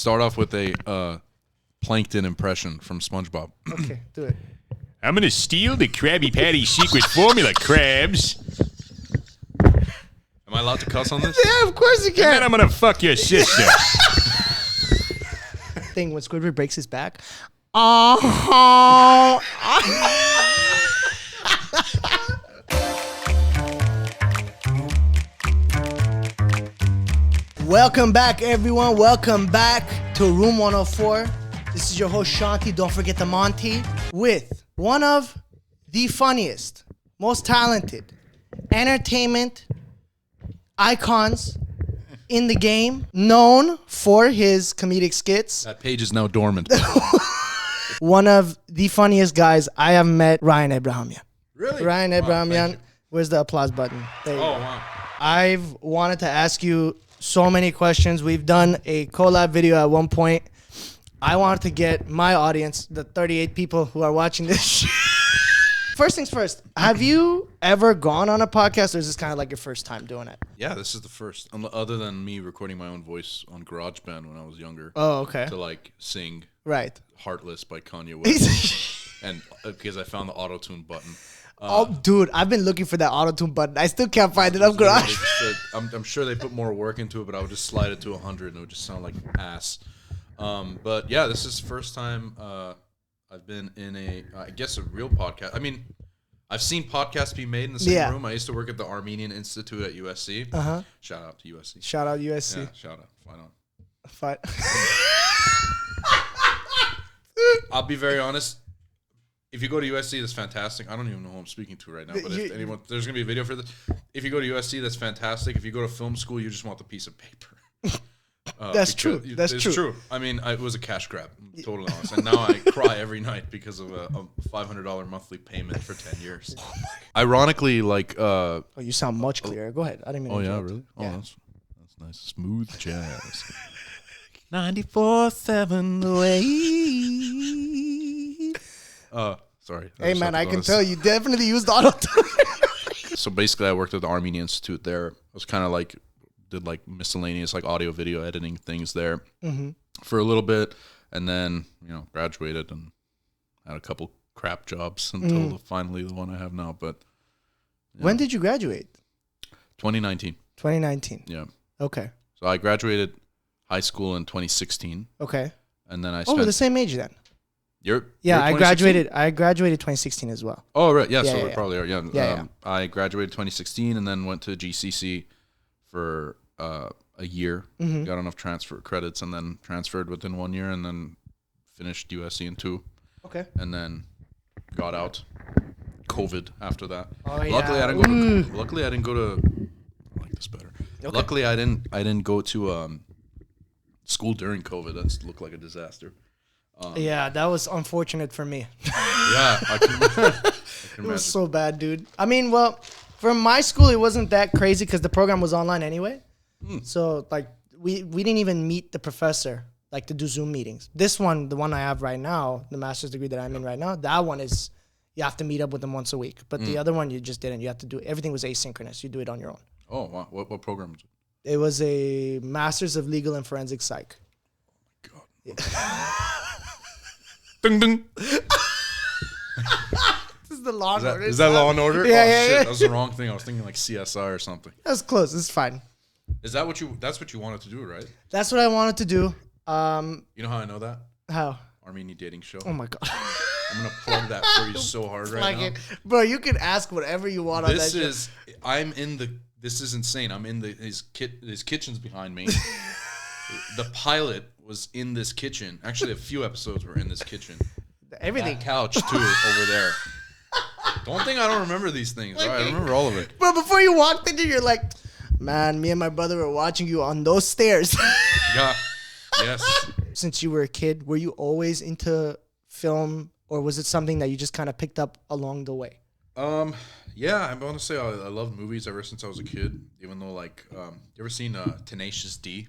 start off with a plankton impression from SpongeBob. Okay, do it. I'm gonna steal the Krabby Patty secret formula, crabs. Am I allowed to cuss on this? Yeah, of course you And then can. I'm gonna fuck your sister. Thing when Squidward breaks his back. Oh. Welcome back, everyone. Welcome back to Room 104. This is your host, Shanti. Don't forget the Monty with one of the funniest, most talented, entertainment icons in the game, known for his comedic skits. That page is now dormant. One of the funniest guys I have met, Ryan Ebrahamian. Really? Ryan Wow, Ebrahamian. thank you. Where's the applause button? There you Oh, go. wow. I've wanted to ask you so many questions. We've done a collab video at one point. I wanted to get my audience, the 38 people who are watching this shit. First things first, have you ever gone on a podcast, or is this kind of like your first time doing it? Yeah, this is the first. Other than me recording my own voice on GarageBand when I was younger. Oh, okay. To like sing Right. Heartless by Kanye West. And because I found the auto-tune button. Oh, dude, I've been looking for that auto-tune button. I still can't find it on Garage. I'm sure they put more work into it, but I would just slide it to 100 and it would just sound like ass. But yeah, this is the first time I've been in I guess a real podcast. I mean, I've seen podcasts be made in the same room. I used to work at the Armenian Institute at USC. Uh-huh. Shout out to USC. Shout out USC. Yeah, shout out. Why not? Fight. I'll be very honest. If you go to USC, that's fantastic. I don't even know who I'm speaking to right now, but if anyone, there's going to be a video for this. If you go to USC, that's fantastic. If you go to film school, you just want the piece of paper. That's true. That's it's true. true. I mean, it was a cash grab, I'm totally honest. And now I cry every night because of a $500 monthly payment for 10 years. Oh Ironically, like... Oh, you sound much clearer. Go ahead. I didn't mean to interrupt. Really? Oh, Yeah. that's nice. Smooth jazz. 94.7 away. Sorry. Hey, man, I can tell you definitely used auto-tune. So basically, I worked at the Armenian Institute there. I was kind of like, did like miscellaneous like audio video editing things there for a little bit. And then, graduated and had a couple crap jobs until finally the one I have now. But When did you graduate? 2019. 2019. Yeah. Okay. So I graduated high school in 2016. Okay. And then I Oh, spent... we're the same age then. You're I 2016? graduated 2016 as well. Oh, right. Yeah, Yeah, so yeah, we yeah. probably are. Yeah. Yeah, I graduated 2016 and then went to GCC for a year. Got enough transfer credits and then transferred within 1 year and then finished USC in 2. Okay. And then got out. COVID after that. Oh, yeah. Luckily, I didn't go to. I like this better. Okay. Luckily, I didn't go to school during COVID. That looked like a disaster. Yeah, that was unfortunate for me. Yeah, I can It imagine. was so bad, dude. I mean, well, for my school, it wasn't that crazy because the program was online anyway. So, like, we didn't even meet the professor, like, to do Zoom meetings. This one, the one I have right now, the master's degree that I'm in right now, that one is, you have to meet up with them once a week. But the other one, you just didn't. You have to do, everything was asynchronous. You do it on your own. Oh, wow. What program is it? It was a Master's of Legal and Forensic Psych. God. Yeah. Ding, ding. This is the Law and Order. Is that Law and Order? Yeah, oh, yeah, shit. yeah. That was the wrong thing. I was thinking like CSI or something. That's close. It's fine. Is that that's what you wanted to do, right? That's what I wanted to do. You know how I know that? How? Armenian Dating Show. Oh my God. I'm going to plug that for you so hard right now. Bro, you can ask whatever you want on that show. This is insane. I'm in his kitchen's behind me. The pilot was in this kitchen. Actually, a few episodes were in this kitchen. Everything. That couch too over there. Don't think I don't remember these things. All right, I remember all of it. Bro, before you walked in here, you're like, man, me and my brother were watching you on those stairs. Yeah. Yes. Since you were a kid, were you always into film, or was it something that you just kind of picked up along the way? Yeah, I'm going to say I loved movies ever since I was a kid. Even though, like, you ever seen Tenacious D?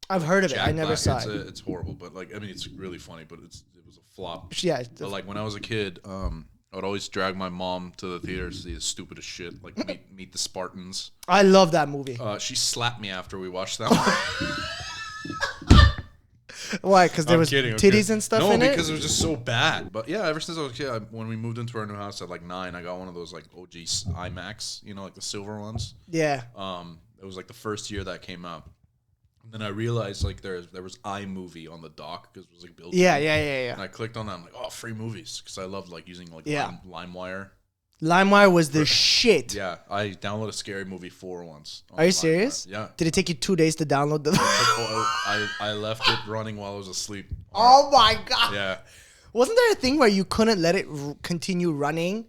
I've heard of it. Jack I never Black. saw it. It's horrible, but like, I mean, it's really funny, but it was a flop. Yeah. But like when I was a kid, I would always drag my mom to the theater to see the stupidest shit, like Meet the Spartans. I love that movie. She slapped me after we watched that one. Why? Because there I'm was kidding, I'm titties kidding. and stuff no, in it? because it was just so bad. But yeah, ever since I was a kid, when we moved into our new house at like 9, I got one of those like OG IMAX, like the silver ones. Yeah. It was like the first year that came out. And then I realized like there was iMovie on the dock because it was like built. Yeah. And I clicked on that. I'm like, oh, free movies, because I loved like using like LimeWire. LimeWire was the shit. Yeah, I downloaded Scary Movie 4 once. Are you serious? Yeah. Did it take you 2 days to download the? I left it running while I was asleep. Oh my god. Yeah. Wasn't there a thing where you couldn't let it continue running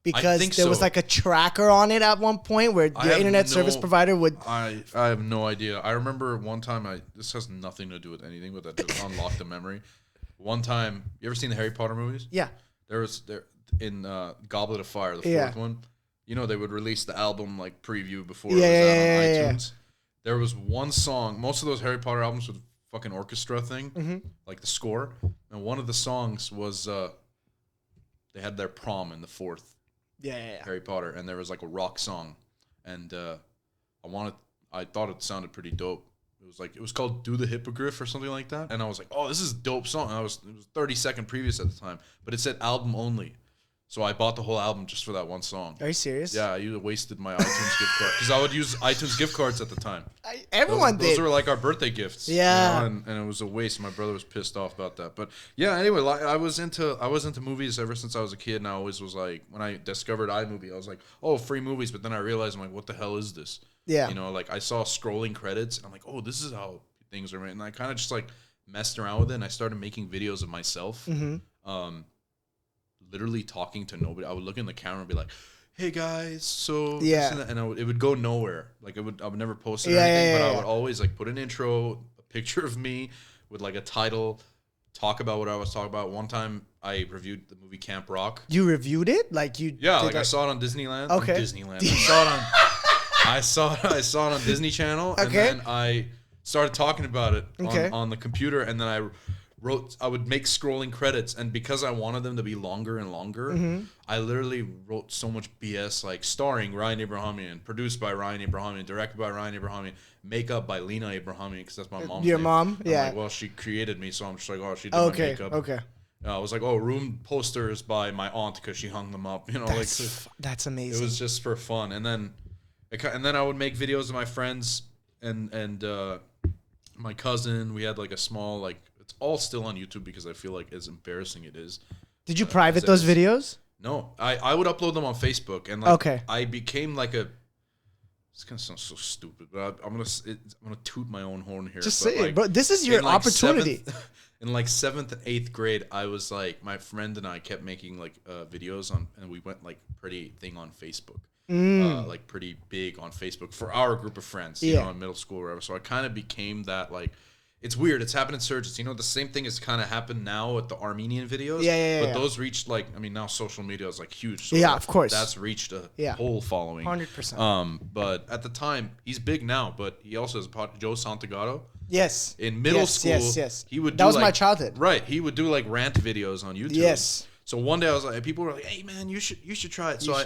because think there was so. like a tracker on it at one point where the internet service provider would? I have no idea. I remember one time this has nothing to do with anything, but that just unlocked a memory. One time, you ever seen the Harry Potter movies? Yeah. There in Goblet of Fire, the fourth one. They would release the album like preview before it was out on iTunes. There was one song. Most of those Harry Potter albums with fucking orchestra thing, like the score. And one of the songs was they had their prom in the fourth Harry Potter, and there was like a rock song, and I thought it sounded pretty dope. It was called "Do the Hippogriff" or something like that, and I was like, oh, this is a dope song. And it was 30-second previous at the time, but it said album only. So I bought the whole album just for that one song. Are you serious? Yeah, I wasted my iTunes gift card because I would use iTunes gift cards at the time. Everyone did. Those were like our birthday gifts. Yeah, and it was a waste. My brother was pissed off about that. But yeah, anyway, I was into movies ever since I was a kid, and I always was like, when I discovered iMovie, I was like, oh, free movies. But then I realized, I'm like, what the hell is this? Yeah. Like I saw scrolling credits, and I'm like, oh, this is how things are made. And I kind of just like messed around with it, and I started making videos of myself. Literally talking to nobody. I would look in the camera and be like, hey guys, so and it would go nowhere. Like I would never post it or anything, but I would always like put an intro, a picture of me with like a title, talk about what I was talking about. One time I reviewed the movie Camp Rock. You reviewed it? Like you I saw it on Disneyland. Okay. Disneyland. I saw it on Disney Channel, and then I started talking about it on the computer, and then I would make scrolling credits, and because I wanted them to be longer and longer, I literally wrote so much BS, like starring Ryan Ebrahamian, produced by Ryan Ebrahamian, directed by Ryan Ebrahamian, makeup by Lena Ebrahamian, because that's my mom's Your name. mom? I'm like, well, she created me, so I'm just like, oh, she did my makeup. Okay. I was like, oh, room posters by my aunt because she hung them up. That's amazing. It was just for fun, and then I would make videos of my friends and my cousin. We had like a small like. It's all still on YouTube because I feel like as embarrassing it is. Did you private those videos? No, I would upload them on Facebook, and I became like a. It's gonna sound so stupid, but I'm gonna toot my own horn here. Just say it, bro. This is your opportunity. In like 7th and 8th grade, I was like, my friend and I kept making like videos and we went like pretty thing on Facebook. Like pretty big on Facebook for our group of friends, in middle school or whatever. So I kind of became that like. It's weird. It's happened in Surgeons. The same thing has kind of happened now with the Armenian videos. But those reached like, now social media is like huge. So of course. That's reached a whole following. 100%. But at the time, he's big now, but he also has Joe Santagato. Yes. In middle school, yes. He would do that was my childhood. Right. He would do like rant videos on YouTube. Yes. So one day I was like, people were like, hey man, you should try it. So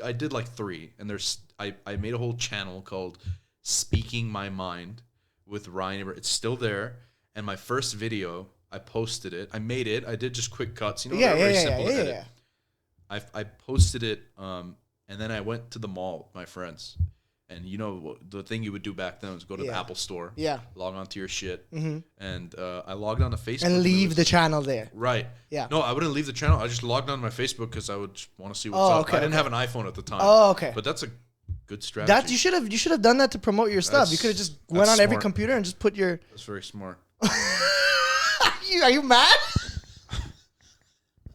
I did like 3, and I made a whole channel called Speaking My Mind with Ryan. It's still there. And my first video, I posted it. I made it. I did just quick cuts. Very simple to edit. I posted it, and then I went to the mall with my friends. And the thing you would do back then was go to the Apple Store, log on to your shit, and I logged on to Facebook. And leave the channel there. Right. Yeah. No, I wouldn't leave the channel. I just logged on to my Facebook because I would want to see what's up. Okay, I didn't have an iPhone at the time. Oh, okay. But that's a good strategy. You should have done that to promote your stuff. You could have just went on every computer and just put your. That's very smart. Are you mad?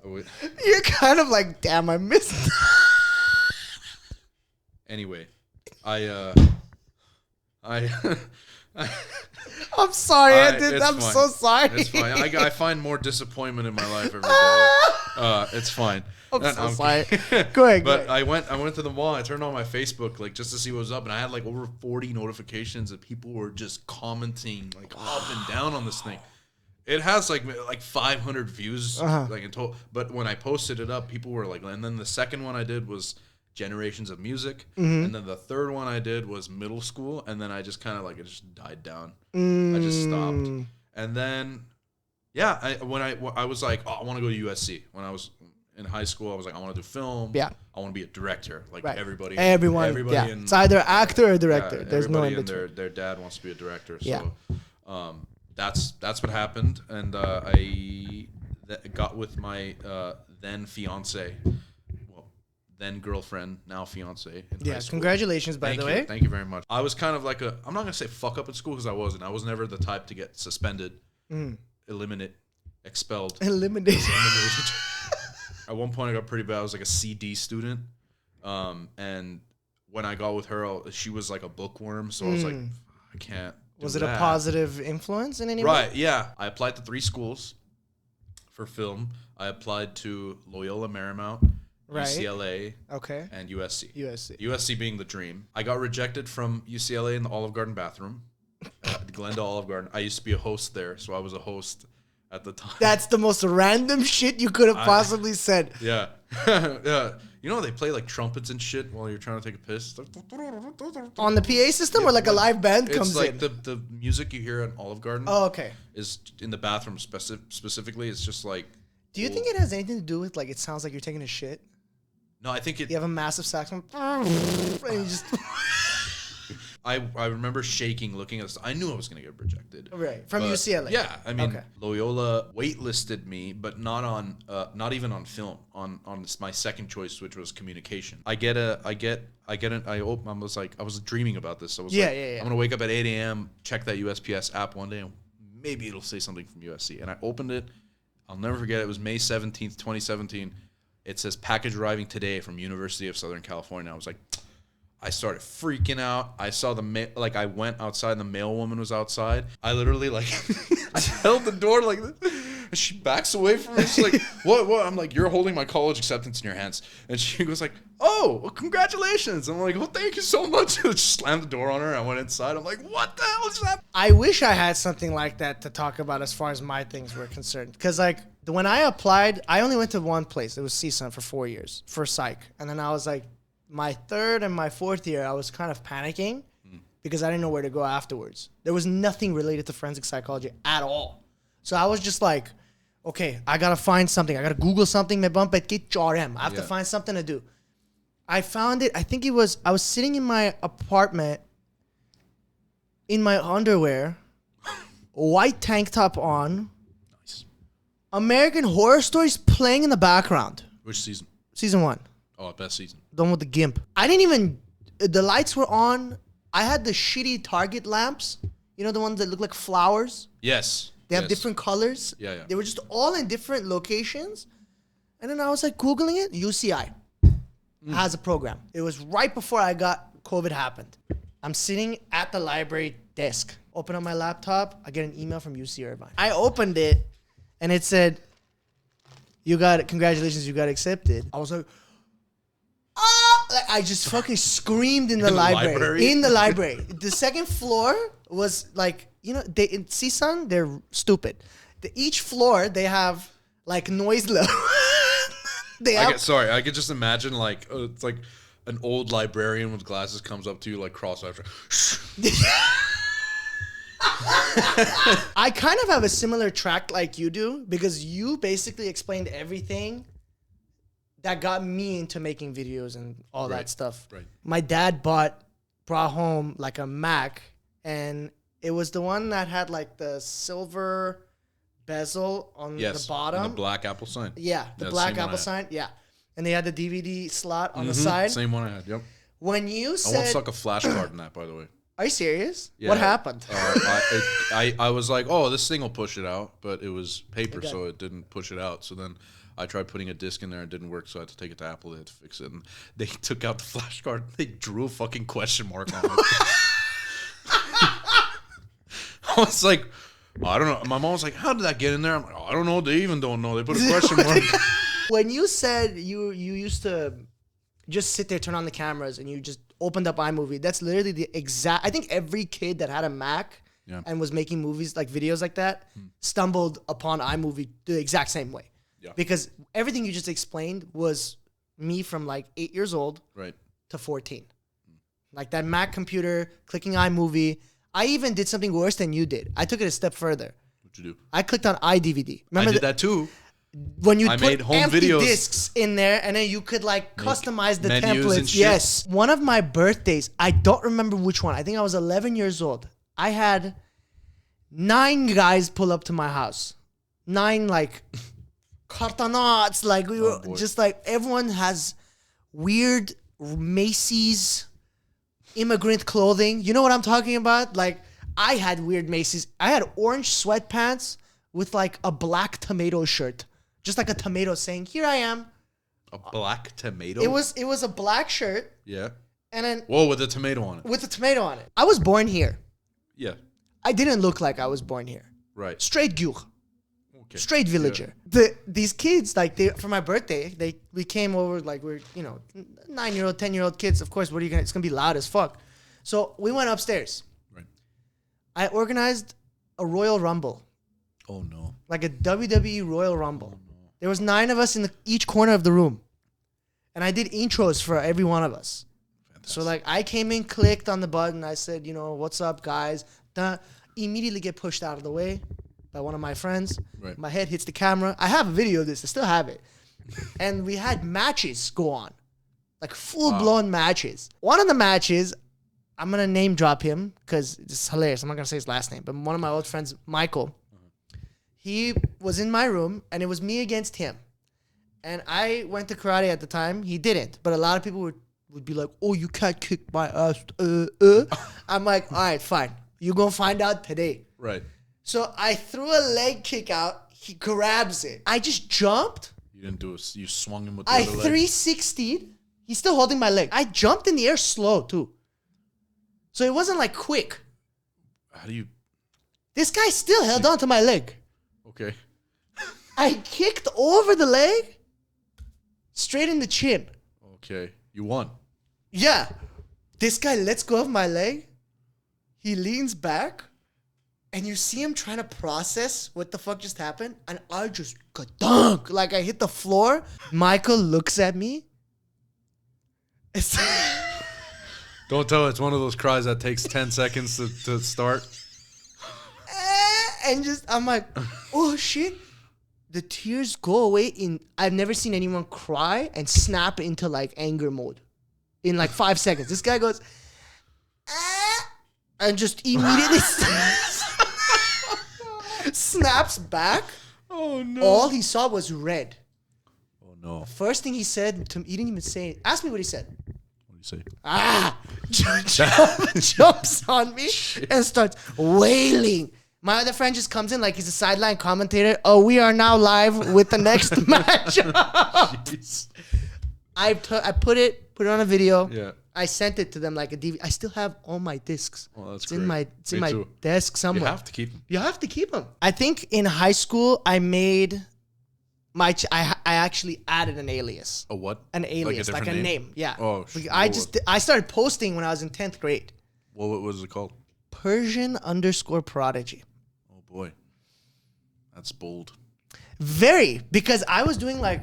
You're kind of like, damn, I missed. Anyway, I'm sorry, I did. I'm fine. so sorry. It's fine. I find more disappointment in my life every day. It's fine. I'm so sorry. Go ahead. But I went to the mall. I turned on my Facebook like just to see what was up, and I had like over 40 notifications that people were just commenting like up and down on this thing. It has like 500 views like in total. But when I posted it up, people were like, and then the second one I did was Generations of Music, and then the third one I did was middle school, and then I just kind of like it just died down. I just stopped, and then Yeah, when I was like, oh, I want to go to USC. When I was in high school, I was like, I want to do film. Yeah. I want to be a director. Like everybody. Everyone. Yeah. It's either actor or director. There's no in between. between. Their dad wants to be a director. So Yeah. that's what happened. And I got with my then fiance. Then girlfriend, now fiance. Yes, congratulations, by the way. Thank you very much. I was kind of like I'm not going to say fuck up at school because I wasn't. I was never the type to get suspended, expelled. Eliminated. At one point, I got pretty bad. I was like a CD student. And when I got with her, she was like a bookworm. So I was like, I can't do Was it that. a positive influence in any way? Right, yeah. I applied to 3 schools for film. I applied to Loyola Marymount, UCLA, and USC. USC being the dream. I got rejected from UCLA in the Olive Garden bathroom, the Glendale Olive Garden. I used to be a host there, so I was a host at the time. That's the most random shit you could have possibly said. Yeah. Yeah. You know, they play like trumpets and shit while you're trying to take a piss. On the PA system or like a live band comes in? It's like the music you hear at Olive Garden. Oh, okay. Is in the bathroom specifically. It's just like. Do you think it has anything to do with like it sounds like you're taking a shit? No, I think it. You have a massive saxophone. And you just I remember shaking, looking at this. I knew I was going to get rejected. Right. From UCLA. Yeah. I mean, Loyola waitlisted me, but not even on film, on my second choice, which was communication. I was dreaming about this. I was I'm going to wake up at 8 a.m., check that USPS app one day, and maybe it'll say something from USC. And I opened it. I'll never forget. It was May 17th, 2017. It says package arriving today from University of Southern California. I was like, I started freaking out. I saw I went outside and the mail woman was outside. I literally I held the door like this. And she backs away from me. She's like, what? I'm like, you're holding my college acceptance in your hands. And she goes like, oh, well, congratulations. I'm like, well, thank you so much. I just slammed the door on her. I went inside. I'm like, what the hell is that? I wish I had something like that to talk about as far as my things were concerned. Because like when I applied, I only went to one place. It was CSUN for 4 years for psych. And then I was like, my 3rd and my 4th year, I was kind of panicking because I didn't know where to go afterwards. There was nothing related to forensic psychology at all. So I was just like, okay, I got to find something. I got to Google something. I have to find something to do. I found it. I was sitting in my apartment in my underwear, white tank top on. Nice. American Horror Stories playing in the background. Which season? Season 1. Oh, best season. The one with the gimp. The lights were on. I had the shitty Target lamps. You know, the ones that look like flowers? Yes. They have different colors. Yeah. They were just all in different locations. And then I was like Googling it. UCI has a program. It was right before COVID happened. I'm sitting at the library desk. Open up my laptop. I get an email from UC Irvine. I opened it and it said, congratulations, you got accepted. I was like, I just fucking screamed in the library. In the library. The second floor was like, in CSUN, they're stupid. Each floor, they have like noise level. I could just imagine it's like an old librarian with glasses comes up to you like cross-eyed. I kind of have a similar track like you do because you basically explained everything that got me into making videos and all that stuff. Right. My dad brought home like a Mac, and it was the one that had like the silver bezel on the bottom. And the black Apple sign. Yeah, the black Apple sign. Yeah. And they had the DVD slot on the side. Same one I had, yep. When you said... I once stuck a flash card in that, by the way. Are you serious? Yeah, what happened? I was like, oh, this thing will push it out, but it was paper, so it didn't push it out. So then I tried putting a disc in there, it didn't work, so I had to take it to Apple. They had to fix it, and they took out the flash card. They drew a fucking question mark on it. I was like, I don't know. My mom was like, how did that get in there? I'm like, I don't know. They even don't know. They put a question mark. When you said you used to just sit there, turn on the cameras, and you just opened up iMovie, that's literally the exact... I think every kid that had a Mac and was making movies, like videos like that, stumbled upon iMovie the exact same way. Yeah. Because everything you just explained was me from like 8 years old to 14. Like that Mac computer, clicking iMovie. I even did something worse than you did. I took it a step further. What'd you do? I clicked on iDVD. Remember I did that too. when you I put made home empty videos. discs in there, and then you could like customize the menus templates. and shit. Yes. One of my birthdays, I don't remember which one. I think I was 11 years old. I had 9 guys pull up to my house. 9 like cartonauts. Like we were just like everyone has weird Macy's immigrant clothing. You know what I'm talking about? Like I had weird Macy's. I had orange sweatpants with like a black tomato shirt. Just like a tomato saying, "Here I am." A black tomato? It was a black shirt. Yeah. And then Whoa, with a tomato on it. with a tomato on it. I was born here. Yeah. I didn't look like I was born here. Right. Straight Gyur. Okay. Straight villager. These kids, like for my birthday, we came over like we're 9-year-old, 10-year-old kids. Of course, it's gonna be loud as fuck. So we went upstairs. Right. I organized a Royal Rumble. Oh no. Like a WWE Royal Rumble. Oh, no. There was 9 of us in each corner of the room. And I did intros for every one of us. Fantastic. So like I came in, clicked on the button. I said, what's up, guys? Immediately get pushed out of the way by one of my friends. Right. My head hits the camera. I have a video of this. I still have it. And we had matches go on. Like full-blown matches. One of the matches, I'm going to name drop him because it's hilarious. I'm not going to say his last name. But one of my old friends, Michael, he was in my room, and it was me against him. And I went to karate at the time. He didn't. But a lot of people would be like, oh, you can't kick my ass. I'm like, all right, fine. You're going to find out today. Right. So I threw a leg kick out. He grabs it. I just jumped. You didn't do it. You swung him with the I other leg. 360'd. He's still holding my leg. I jumped in the air slow, too. So it wasn't like quick. How do you... This guy still held on to my leg. Okay. I kicked over the leg, straight in the chin. Okay. You won. Yeah. This guy lets go of my leg. He leans back. And you see him trying to process what the fuck just happened. And I just ka-dunk. Like I hit the floor. Michael looks at me. Don't tell it's one of those cries that takes 10 seconds to start. And just, I'm like, oh shit. The tears go away I've never seen anyone cry and snap into like anger mode in like 5 seconds. This guy goes, and just immediately snaps back. Oh no. All he saw was red. Oh no. First thing he said to me, he didn't even say it. Ask me what he said. What do you say? Jumps on me and starts wailing. My other friend just comes in like he's a sideline commentator. Oh, we are now live with the next match. I put it on a video. Yeah. I sent it to them like a DVD. I still have all my discs. Oh, that's it's great. It's in my desk somewhere. You have to keep them. You have to keep them. I think in high school I made I actually added an alias. A what? An alias, like a name. Yeah. Oh, I started posting when I was in 10th grade. What was it called? Persian_Prodigy. Oh boy, that's bold. Very, because I was doing like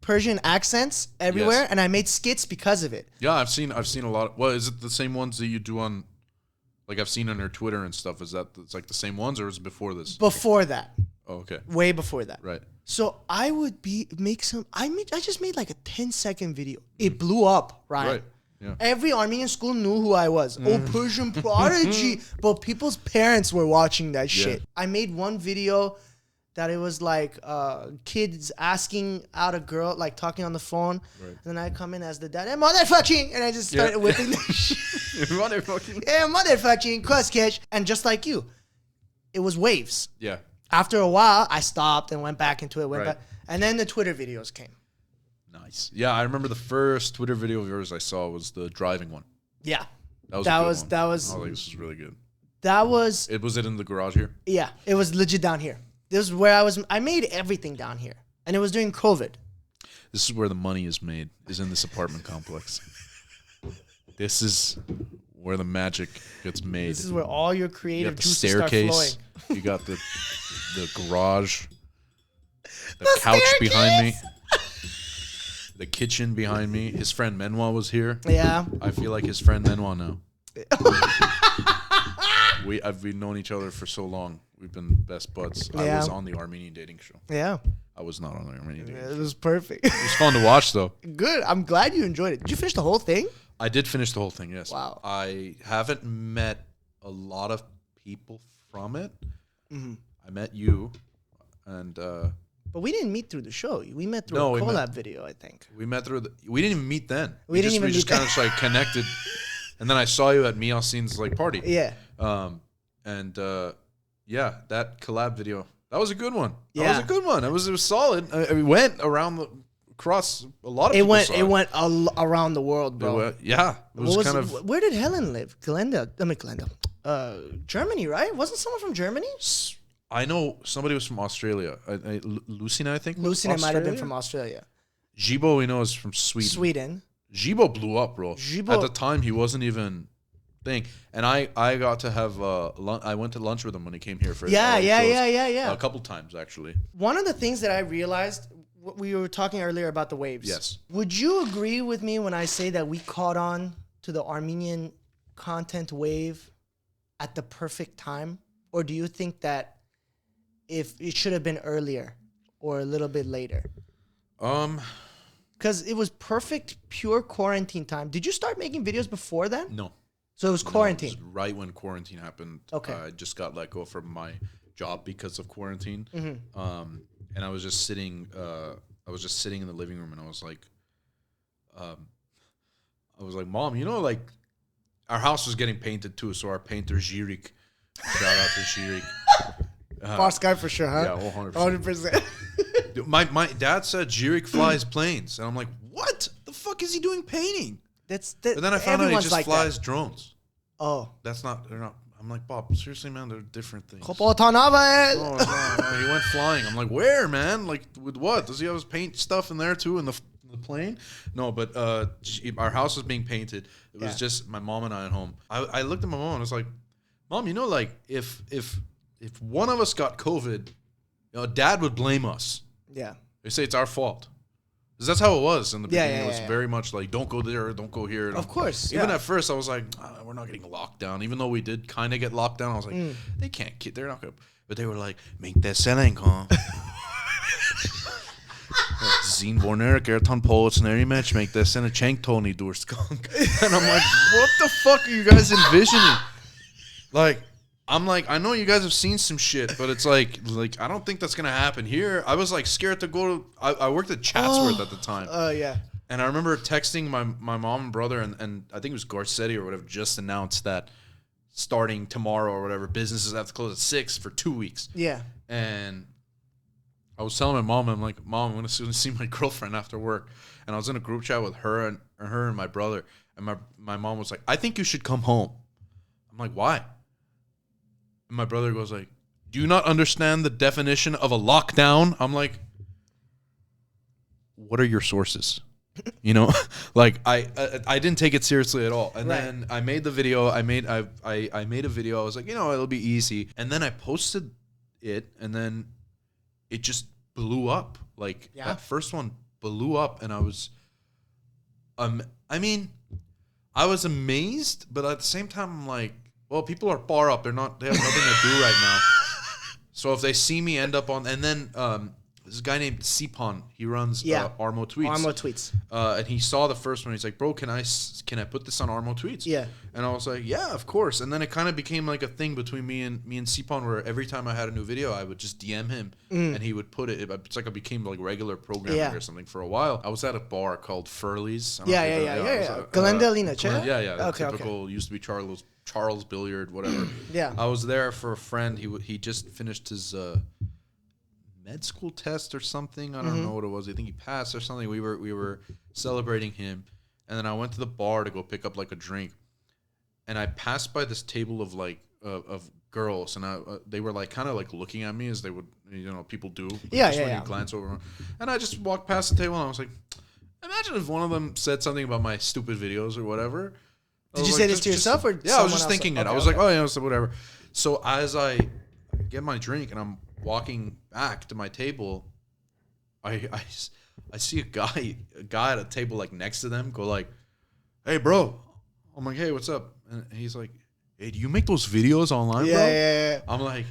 Persian accents everywhere, Yes. and I made skits because of it. Yeah, I've seen a lot. Well, is it the same ones that you do on? Like I've seen on your Twitter and stuff. Is that it's like the same ones, or is it before this? Before that. Oh, okay. Way before that. Right. So I would I just made like a 10-second video. It blew up, right? Right. Yeah. Every Armenian school knew who I was. Oh, Persian Prodigy. But people's parents were watching that shit. I made one video that it was like kids asking out a girl, like talking on the phone. Right. And then I come in as the dad, hey, motherfucking, and I just started whipping the shit. Motherfucking. Yeah, motherfucking, cross catch. And just like you, it was waves. Yeah. After a while, I stopped and went back into it. Right. Back, and then the Twitter videos came. Nice. Yeah, I remember the first Twitter video of yours I saw was the driving one. Yeah. That was. I was like, this is really good. Was it in the garage here? Yeah, it was legit down here. This is where I made everything down here. And it was during COVID. This is where the money is made, is in this apartment complex. This is where the magic gets made. This is where all your creative juices start staircase. flowing. You got the garage, the couch staircase. behind me, the kitchen behind me. His friend Menwa was here. Yeah. I feel like his friend Menwa now. We've known each other for so long. We've been best buds. I Yeah. was on the Armenian dating show. Yeah. I was not on the Armenian dating show. It was perfect. It was fun to watch, though. Good. I'm glad you enjoyed it. Did you finish the whole thing? I did finish the whole thing, yes. Wow. I haven't met a lot of people from it. Mm-hmm. I met you, and But we didn't meet through the show. We met through No, a we collab met- video, I think. we met through we didn't even meet then. We didn't even we just meet kind of like connected. And then I saw you at Miasin's like party. Yeah. Yeah, that collab video, that was a good one. That Yeah. was a good one. It was solid. It went across a lot of It people. went saw it went around the world, bro. Yeah, it was kind of. Where did Helen live? Glenda. Germany, right? Wasn't someone from Germany? I know somebody was from Australia. Lucina, I think. Lucina might have been Australia? from Australia. Jibo, we know, is from Sweden. Sweden. Jibo blew up, bro. Jibo- At the time, he wasn't even thing. And I got to have I went to lunch with him when he came here for his Yeah, LA yeah, shows. yeah, yeah, yeah. A couple times actually. One of the things that I realized, we were talking earlier about the waves. Yes. Would you agree with me when I say that we caught on to the Armenian content wave at the perfect time? Or do you think that if it should have been earlier or a little bit later? Because it was perfect, pure quarantine time. Did you start making videos before then? No. So it was quarantine. It was right when quarantine happened. Okay. I just got let go from my job because of quarantine. Mm-hmm. And I was just sitting. I was just sitting in the living room, and I was like, Mom, you know, like our house was getting painted too. So our painter Jirik, shout out to Jirik. Boss guy for sure, huh? Yeah, 100%. 100%. My dad said Jirik flies planes, and I'm like, what? The fuck is he doing painting? But But then I found out he just like flies that. drones. Oh. They're not. I'm like, Bob, seriously, man, they're different things. No, he went flying. I'm like, where, man? Like, with what? Does he have his paint stuff in there too in the plane? No, but our house was being painted. It was just my mom and I at home. I looked at my mom and I was like, Mom, you know, like if one of us got COVID, you know, Dad would blame us. Yeah. They say it's our fault. Because that's how it was in the beginning. Yeah, it was very much like, don't go there, don't go here. Of course. Even yeah. at first, I was like, we're not getting locked down. Even though we did kind of get locked down, I was like, they can't, they're not going to. But they were like, make that selling, huh? Zien wanneer ik er tan Poets naar match make that send a chank Tony door skunk. And I'm like, what the fuck are you guys envisioning? Like, I'm like, I know you guys have seen some shit, but it's like I don't think that's gonna happen here. I was like scared to go to. I worked at Chatsworth at the time. Yeah. And I remember texting my mom and brother, and I think it was Garcetti or whatever, just announced that starting tomorrow or whatever, businesses have to close at 6 for 2 weeks. Yeah. And I was telling my mom, I'm like, Mom, I'm going to see my girlfriend after work. And I was in a group chat with her and my brother. And my mom was like, I think you should come home. I'm like, why? And my brother goes like, do you not understand the definition of a lockdown? I'm like, what are your sources? You know, like I didn't take it seriously at all. And then I made the video. I made a video. I was like, you know, it'll be easy. And then I posted it, and then it just blew up. Like that first one blew up, and I was, I mean, I was amazed, but at the same time, I'm like, well, people are far up. They have nothing to do right now. So if they see me end up on, and then this guy named Sipan, he runs Armo Tweets. Armo Tweets. And he saw the first one. He's like, bro, can I put this on Armo Tweets? Yeah. And I was like, yeah, of course. And then it kind of became like a thing between me and Sipan, where every time I had a new video, I would just DM him and he would put it. It's like I became like regular programming or something for a while. I was at a bar called Furley's. Yeah. Glendale, yeah. Okay, Typical, used to be Charles Billiard, whatever. Yeah. I was there for a friend. He just finished his med school test or something. I don't know what it was. I think he passed or something. We were celebrating him, and then I went to the bar to go pick up like a drink, and I passed by this table of like of girls, and they were like kind of like looking at me as they would, you know, people do. You glance over, and I just walked past the table, and I was like, imagine if one of them said something about my stupid videos or whatever. Did you say this to yourself or? Yeah, I was just thinking it. I was like, oh yeah, so whatever. So as I get my drink and I'm walking back to my table, I see a guy at a table like next to them go like, hey bro. I'm like, hey, what's up? And he's like, hey, do you make those videos online, bro? Yeah. I'm like,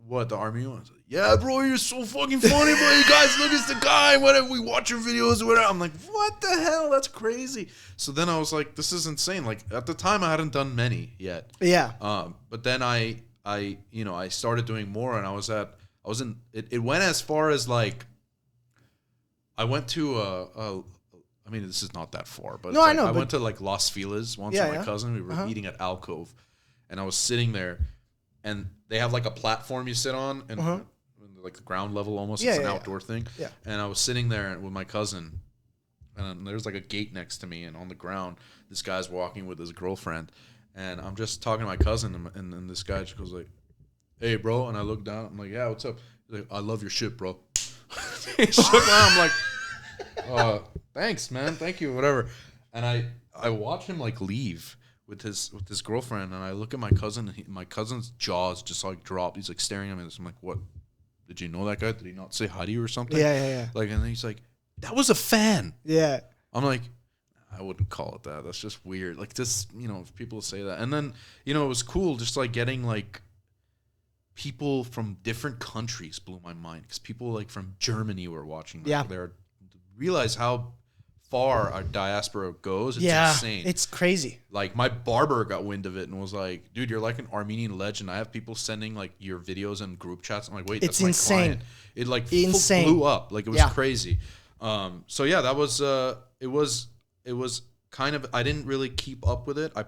what, the Armenian ones? Yeah, bro, you're so fucking funny, bro. You guys, look, it's the guy. Whatever, we watch your videos or whatever. I'm like, what the hell? That's crazy. So then I was like, this is insane. Like at the time, I hadn't done many yet. Yeah. But then I started doing more, and I was in. It went as far as like, I went to I mean, this is not that far, but no, I know. I went to like Las Feliz once with my cousin. We were eating at Alcove, and I was sitting there, and they have like a platform you sit on, and like the ground level almost. It's an outdoor thing. Yeah. And I was sitting there with my cousin, and there's like a gate next to me, and on the ground, this guy's walking with his girlfriend, and I'm just talking to my cousin, and then this guy just goes like, "Hey, bro," and I look down. I'm like, "Yeah, what's up?" He's like, "I love your shit, bro." He shook my arm. I'm like, thanks, man. Thank you, whatever. And I watch him like leave with his girlfriend, and I look at my cousin, and my cousin's jaws just like dropped. He's like staring at me. I'm like, what? Did you know that guy? Did he not say hi to you or something? Yeah. Like, and then he's like, that was a fan. Yeah. I'm like, I wouldn't call it that. That's just weird. Like, this, if people say that. And then, it was cool just like getting like people from different countries blew my mind, because people like from Germany were watching. Realize how far our diaspora goes. It's insane. It's crazy. Like, my barber got wind of it and was like, dude, you're like an Armenian legend. I have people sending like your videos in group chats. I'm like, wait, that's insane. My client. It like blew up. Like, it was crazy. So yeah, that was it was kind of, I didn't really keep up with it. I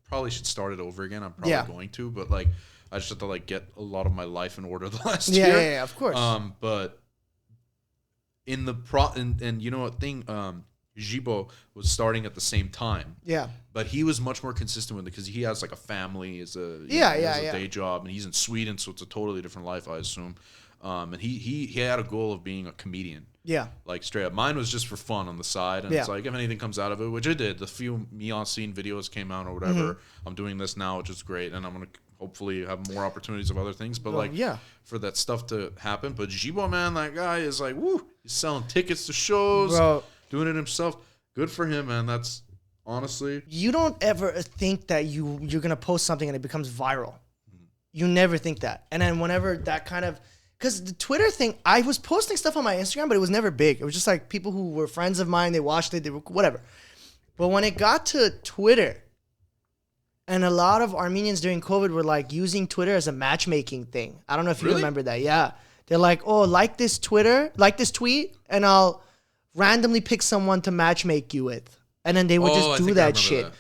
probably should start it over again. I'm probably going to, but like, I just had to like get a lot of my life in order the last year. Yeah, of course. But in the and you know what thing, Jibo was starting at the same time. Yeah. But he was much more consistent with it, because he has like a family, has a day job, and he's in Sweden, so it's a totally different life, I assume. And he had a goal of being a comedian. Yeah. Like, straight up. Mine was just for fun on the side, and it's like, if anything comes out of it, which it did, the few Me On Scene videos came out or whatever. I'm doing this now, which is great, and I'm gonna hopefully have more opportunities of other things, but for that stuff to happen. But Jibo, man, that guy is like, woo, he's selling tickets to shows, doing it himself. Good for him, man. That's honestly, you don't ever think that you're gonna post something and it becomes viral. You never think that. And then whenever that kind of, because the Twitter thing, I was posting stuff on my Instagram, but it was never big. It was just like people who were friends of mine, they watched it, they were whatever. But when it got to Twitter, and a lot of Armenians during COVID were like using Twitter as a matchmaking thing. I don't know if you remember that. Yeah. They're like, oh, like this tweet, and I'll randomly pick someone to matchmake you with. And then they would just do that shit.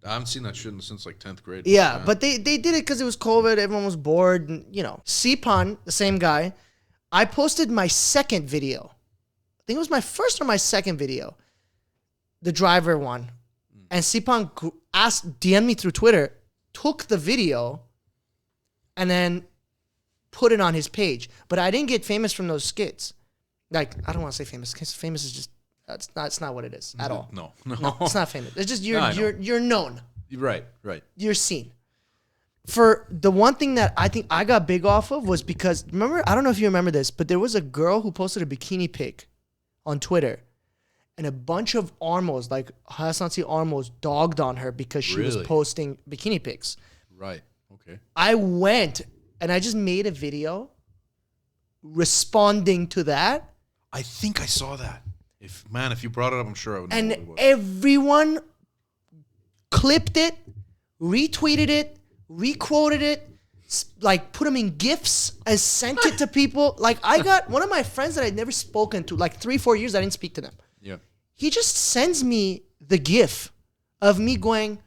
I haven't seen that shit since like 10th grade. Yeah, but they did it because it was COVID. Everyone was bored. And, Sipan, the same guy, I posted my second video. I think it was my first or my second video. The driver one. And Sipan DM'd me through Twitter, took the video, and then put it on his page. But I didn't get famous from those skits. Like, I don't want to say famous, because famous is just, that's not what it is at all. No, it's not famous. It's just you're known. Right. You're seen. For the one thing that I think I got big off of was because, remember, I don't know if you remember this, but there was a girl who posted a bikini pic on Twitter. And a bunch of Armos, like Hasansi Armos, dogged on her because she was posting bikini pics. Right. Okay. I went and I just made a video responding to that. I think I saw that. If you brought it up, I'm sure I would know. And everyone clipped it, retweeted it, requoted it, like put them in GIFs and sent it to people. Like, I got one of my friends that I'd never spoken to, like 3-4 years I didn't speak to them. Yeah. He just sends me the GIF of me going,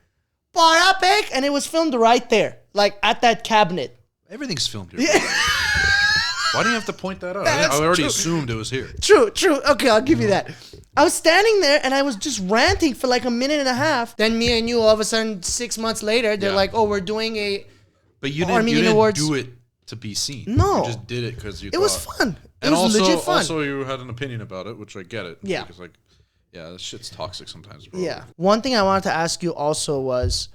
Parapek, and it was filmed right there, like at that cabinet. Everything's filmed here. Yeah. Why do you have to point that out? I already assumed it was here. True. Okay, I'll give you that. I was standing there and I was just ranting for like a minute and a half. Then me and you, all of a sudden, 6 months later, they're like, "Oh, we're doing a." But you didn't do it to be seen. No, you just did it because you. It was fun. It was legit fun. Also, you had an opinion about it, which I get it. Yeah. Because this shit's toxic sometimes, bro. Yeah. One thing I wanted to ask you also was,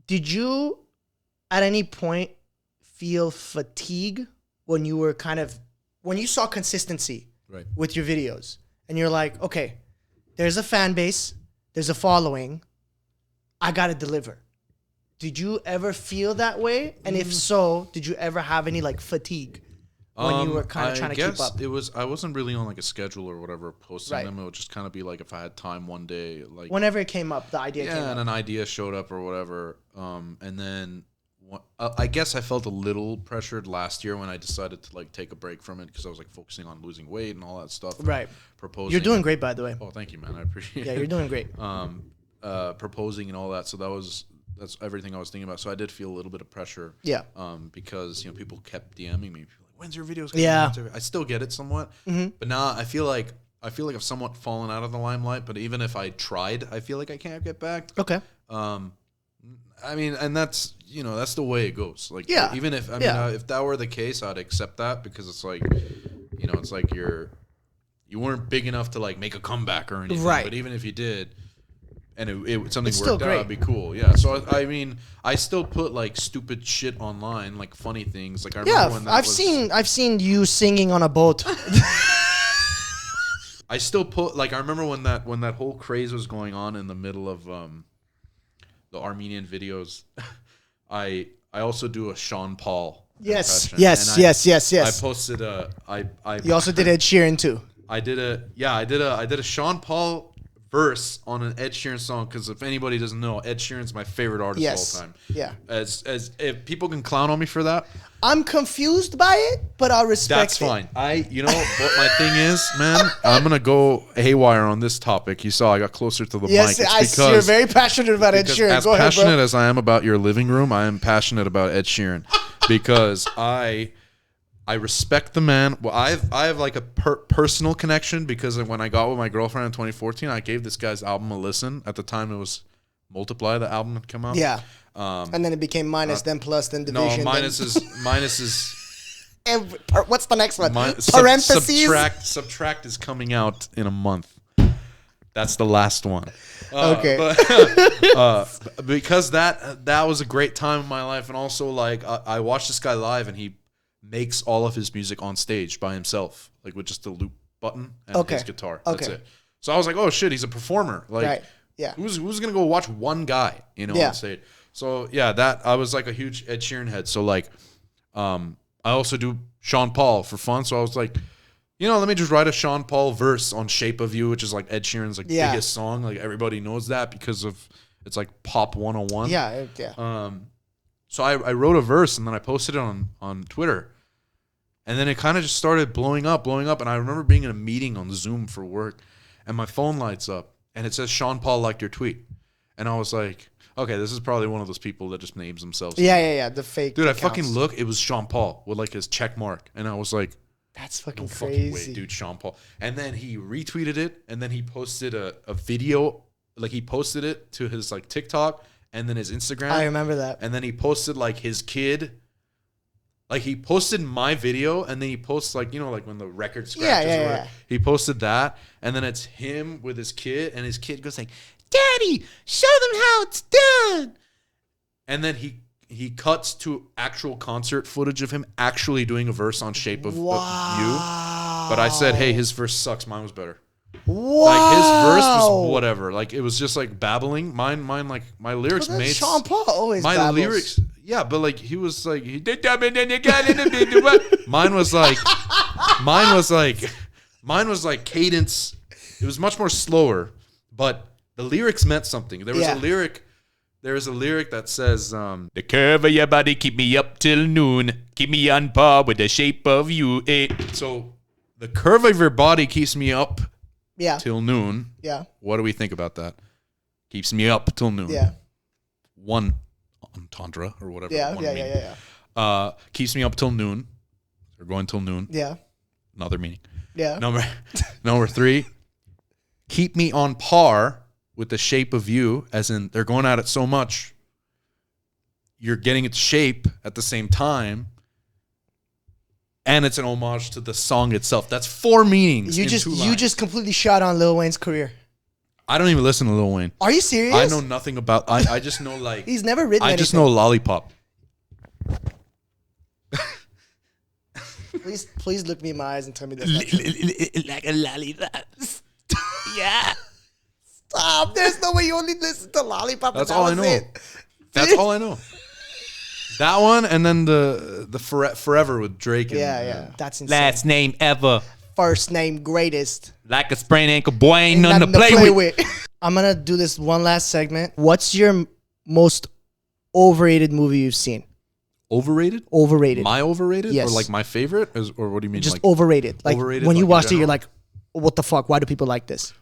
did you, at any point, feel fatigue when you were when you saw consistency with your videos, and you're like, okay, there's a fan base, there's a following, I gotta deliver. Did you ever feel that way? And if so, did you ever have any like fatigue when you were kind of trying to keep up? I wasn't really on like a schedule or whatever posting Right. them. It would just kind of be like if I had time one day, like Whenever it came up, the idea came and up. an idea showed up or whatever. And then I guess I felt a little pressured last year when I decided to like take a break from it because I was like focusing on losing weight and all that stuff. Right. Proposing. You're doing great, by the way. Oh, thank you, man. I appreciate it. Yeah, you're doing great. Proposing and all that. So that's everything I was thinking about. So I did feel a little bit of pressure. Yeah. Because people kept DMing me. People like, when's your videos? Yeah. I still get it somewhat, but now I feel like I've somewhat fallen out of the limelight. But even if I tried, I feel like I can't get back. Okay. I mean, and that's that's the way it goes. Like, Yeah. even if if that were the case, I'd accept that because it's like, it's like you weren't big enough to like make a comeback or anything. Right. But even if you did, and something It's still worked out, great. it'd be cool. Yeah. So I mean, I still put like stupid shit online, like funny things. Like I remember when that I've seen you singing on a boat. I still put like I remember when that whole craze was going on in the middle of the Armenian videos. I also do a Sean Paul. Yes, impression, and yes. I posted You also did Ed Sheeran too. I did a Sean Paul verse on an Ed Sheeran song because if anybody doesn't know, Ed Sheeran's my favorite artist Yes. of all time. Yeah. As if people can clown on me for that, I'm confused by it, but I'll respect that's it. fine. What my thing is, man, I'm gonna go haywire on this topic. You saw I got closer to the Yes, mic. It's you're very passionate about Ed because Sheeran. as Go ahead, passionate bro. as I am about your living room, I am passionate about Ed Sheeran because I respect the man. Well, I have like a personal connection because when I got with my girlfriend in 2014, I gave this guy's album a listen. At the time, it was Multiply. The album had come out. Yeah. And then it became minus, then plus, then No, division. minus is What's the next one? Parentheses. Parentheses. Subtract is coming out in a month. That's the last one. Okay. Because that was a great time in my life, and also like I watched this guy live, and he makes all of his music on stage by himself, like with just a loop button and his guitar. That's Okay. it. So I was like, oh shit, he's a performer. Like, Right. Yeah. who's gonna go watch one guy, Yeah. on stage? So yeah, that I was like a huge Ed Sheeran head. So like, I also do Sean Paul for fun. So I was like, let me just write a Sean Paul verse on "Shape of You," which is like Ed Sheeran's like Yeah. biggest song. Like everybody knows that because of it's like pop 101. Yeah. So I wrote a verse and then I posted it on Twitter. And then it kind of just started blowing up. And I remember being in a meeting on Zoom for work and my phone lights up and it says Sean Paul liked your tweet. And I was like, okay, this is probably one of those people that just names themselves. Yeah. The fake. Dude, I accounts. fucking look. It was Sean Paul with like his check mark. And I was like, That's fucking no crazy. fucking way, dude, Sean Paul. And then he retweeted it and then he posted a video. Like he posted it to his like TikTok and then his Instagram. I remember that. And then he posted like his kid. Like he posted my video and then he posts like, like when the record scratches or whatever. He posted that and then it's him with his kid and his kid goes like, Daddy, show them how it's done. And then he cuts to actual concert footage of him actually doing a verse on Shape of You. But I said, hey, his verse sucks. Mine was better. Wow. Like his verse was whatever. Like it was just like babbling. Mine like my lyrics Well, made Sean Paul always my babbles. lyrics. Yeah, but like he was like mine was like cadence. It was much more slower, but the lyrics meant something. There was a lyric. There is a lyric that says, The curve of your body keep me up till noon. Keep me on par with the shape of you. so the curve of your body keeps me up Yeah. till noon. Yeah. What do we think about that? Keeps me up till noon. Yeah. One entendre or whatever. Yeah. one Yeah. meaning. Yeah. Keeps me up till noon. Or going till noon. Yeah. Another meaning. Yeah. Number 3. Keep me on par with the shape of you, as in they're going at it so much. You're getting its shape at the same time. And it's an homage to the song itself. That's 4 meanings. You just completely shot on Lil Wayne's career. I don't even listen to Lil Wayne. Are you serious? I know nothing about. I just know like. He's never written I anything. just know Lollipop. Please look me in my eyes and tell me that's not true. Like a lollipop. Yeah. Stop. There's no way you only listen to Lollipop. That's and all I that know. was it. That's all I know. That one, and then the Forever with Drake. And, Yeah. That's insane. Last name ever. First name greatest. Like a sprained ankle, boy, ain't nothing to play with. I'm gonna do this one last segment. What's your most overrated movie you've seen? Overrated? Overrated. My overrated? Yes. Or like my favorite? Or what do you mean? Just like overrated. Like overrated, when you like in watched it, general? you're like, what the fuck? Why do people like this?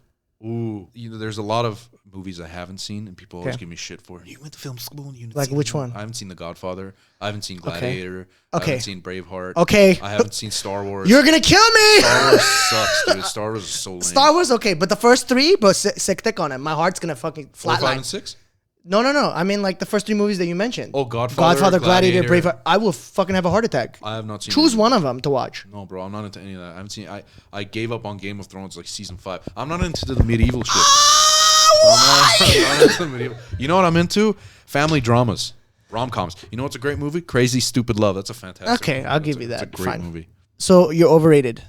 Ooh, there's a lot of movies I haven't seen, and people always Okay. give me shit for. You went to film school and you didn't Like see which them." one? I haven't seen The Godfather. I haven't seen Gladiator. I Okay. haven't seen Braveheart. Okay. I haven't seen Star Wars. You're gonna kill me! Star Wars sucks, dude. Star Wars is so lame. Star Wars, okay, but the first three, but sick thick on it. My heart's gonna fucking 4, 5, flatline. and 6? No. I mean, like the first three movies that you mentioned. Oh, Godfather, Gladiator, Gladiator. Braveheart. I will fucking have a heart attack. I have not seen Choose any. one of them to watch. No, bro, I'm not into any of that. I haven't seen. I gave up on Game of Thrones like season 5. I'm not into the medieval shit. I'm not into the medieval. You know what I'm into? Family dramas, rom-coms. You know what's a great movie? Crazy Stupid Love. That's a fantastic. Okay, movie. I'll give you It's that. a great Fine. movie. So you're overrated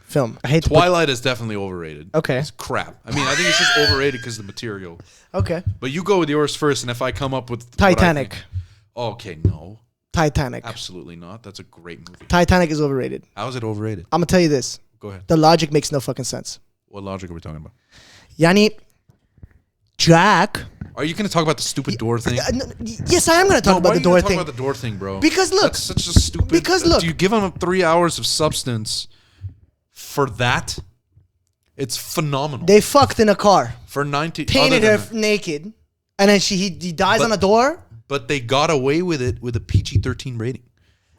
film. I hate to put- Twilight is definitely overrated. Okay. It's crap. I mean, I think it's just overrated because of the material. Okay. But you go with yours first, and if I come up with what I Titanic. think- okay, no, Titanic. absolutely not. That's a great movie. Titanic is overrated. How is it overrated? I'm gonna tell you this. Go ahead. The logic makes no fucking sense. What logic are we talking about? Yani, Jack. Are you going to talk about the stupid door thing? Yes, I am gonna talk No, about why the are you door gonna talk thing. about the door thing, bro? Because look, that's such a stupid. because look- do you give them 3 hours of substance for that? It's phenomenal. They fucked in a car, For 90, painted other her than that. naked, and then he dies But- on the door. But they got away with it with a PG-13 rating.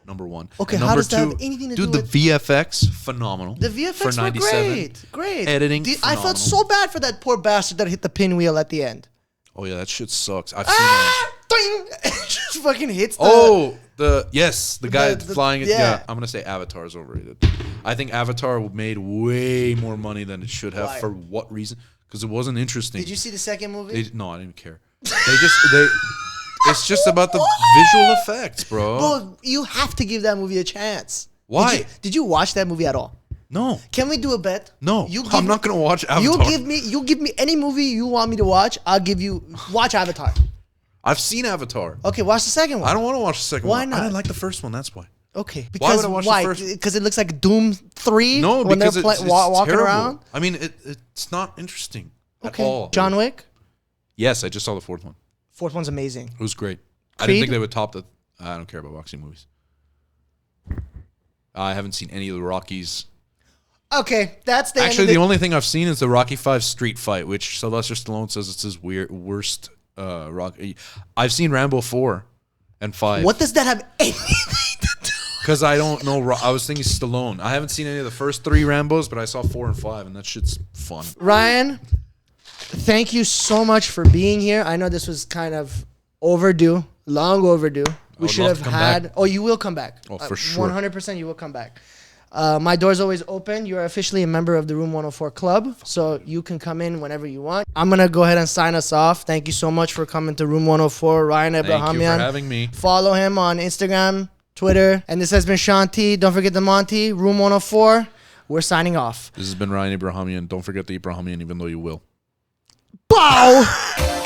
Number one. Okay, And how number does that have two, anything to dude, do the with- VFX phenomenal. The VFX for were 97. great. Editing, I felt phenomenal. so bad for that poor bastard that hit the pinwheel at the end. Oh yeah, that shit sucks. I've seen that. Doing! Just fucking hits the... Oh, the guy the- flying it. yeah. Yeah, I'm gonna say Avatar is overrated. I think Avatar made way more money than it should have. Why? For what reason? Because it wasn't interesting. Did you see the second movie? No, I didn't care. It's just about the visual effects, bro. Bro, you have to give that movie a chance. Why? Did you watch that movie at all? No, Can we do a bet? no. You I'm not gonna watch Avatar. You give me any movie you want me to watch. I'll give you watch Avatar. I've seen Avatar. Okay, watch the second one. I don't want to watch the second Why one. not? I didn't like the first one. That's why. Okay, Why because would I watch the first- Because it looks like Doom 3. No, when because they're it's walking terrible. around. I mean, it's not interesting at Okay, all. John Wick. Yes, I just saw the fourth one. Fourth one's amazing. It was great. I Creed? didn't think they would top the. I don't care about boxing movies. I haven't seen any of the Rockies. Okay, that's the Actually, end the of only thing I've seen is the Rocky 5 street fight, which Sylvester Stallone says it's his worst Rocky. I've seen Rambo 4 and 5. What does that have anything to do? Because I don't know. I was thinking Stallone. I haven't seen any of the first 3 Rambos, but I saw 4 and 5, and that shit's fun. Ryan, thank you so much for being here. I know this was kind of overdue, long overdue. We would should love have to come had. back. Oh, you will come back. Oh, for sure. 100% you will come back. My door's always open. You're officially a member of the Room 104 Club, so you can come in whenever you want. I'm going to go ahead and sign us off. Thank you so much for coming to Room 104. Ryan Thank you for Ebrahamian. having me. Follow him on Instagram, Twitter. And this has been Shanti. Don't forget the Monty, Room 104. We're signing off. This has been Ryan Ebrahamian. Don't forget the Ebrahamian, even though you will. Bow!